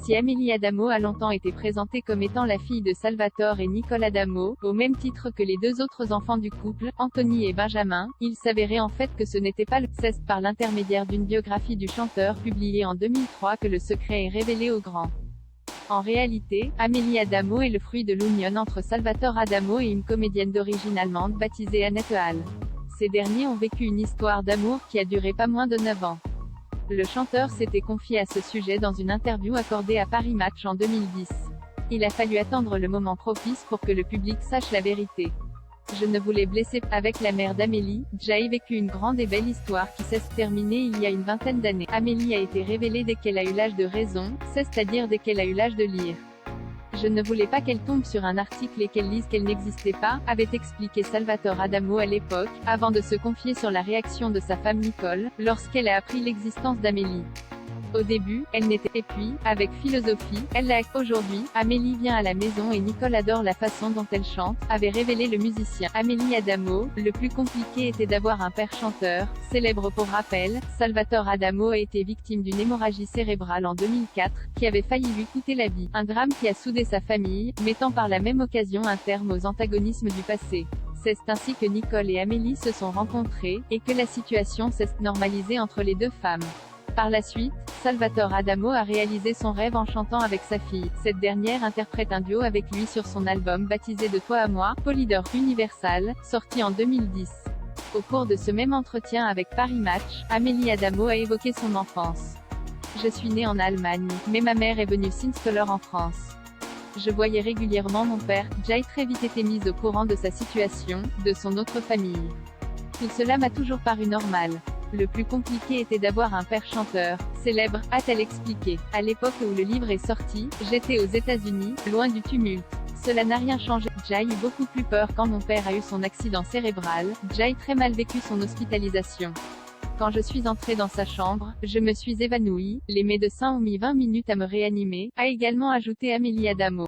Si Amélie Adamo a longtemps été présentée comme étant la fille de Salvatore et Nicole Adamo, au même titre que les deux autres enfants du couple, Anthony et Benjamin, il s'avérait en fait que ce n'était pas le c'est par l'intermédiaire d'une biographie du chanteur publiée en 2003 que le secret est révélé au grand. En réalité, Amélie Adamo est le fruit de l'union entre Salvatore Adamo et une comédienne d'origine allemande baptisée Annette Hall. Ces derniers ont vécu une histoire d'amour qui a duré pas moins de 9 ans. Le chanteur s'était confié à ce sujet dans une interview accordée à Paris Match en 2010. Il a fallu attendre le moment propice pour que le public sache la vérité. Je ne voulais blesser avec la mère d'Amélie. J'ai vécu une grande et belle histoire qui s'est terminée il y a une vingtaine d'années. Amélie a été révélée dès qu'elle a eu l'âge de raison, c'est-à-dire dès qu'elle a eu l'âge de lire. Je ne voulais pas qu'elle tombe sur un article et qu'elle lise qu'elle n'existait pas, avait expliqué Salvatore Adamo à l'époque, avant de se confier sur la réaction de sa femme Nicole, lorsqu'elle a appris l'existence d'Amélie. Au début, elle n'était, et puis, avec philosophie, elle l'a. Aujourd'hui, Amélie vient à la maison et Nicole adore la façon dont elle chante, avait révélé le musicien Amélie Adamo. Le plus compliqué était d'avoir un père chanteur, célèbre pour rappel. Salvatore Adamo a été victime d'une hémorragie cérébrale en 2004, qui avait failli lui coûter la vie. Un drame qui a soudé sa famille, mettant par la même occasion un terme aux antagonismes du passé. C'est ainsi que Nicole et Amélie se sont rencontrées, et que la situation s'est normalisée entre les deux femmes. Par la suite, Salvatore Adamo a réalisé son rêve en chantant avec sa fille. Cette dernière interprète un duo avec lui sur son album baptisé De toi à moi, Polydor Universal, sorti en 2010. Au cours de ce même entretien avec Paris Match, Amélie Adamo a évoqué son enfance. Je suis née en Allemagne, mais ma mère est venue s'installer en France. Je voyais régulièrement mon père. J'ai très vite été mise au courant de sa situation, de son autre famille. Tout cela m'a toujours paru normal. Le plus compliqué était d'avoir un père chanteur, célèbre, a-t-elle expliqué. À l'époque où le livre est sorti, j'étais aux États-Unis, loin du tumulte. Cela n'a rien changé. J'ai eu beaucoup plus peur quand mon père a eu son accident cérébral. J'ai très mal vécu son hospitalisation. Quand je suis entrée dans sa chambre, je me suis évanouie. Les médecins ont mis 20 minutes à me réanimer, a également ajouté Amélie Adamo.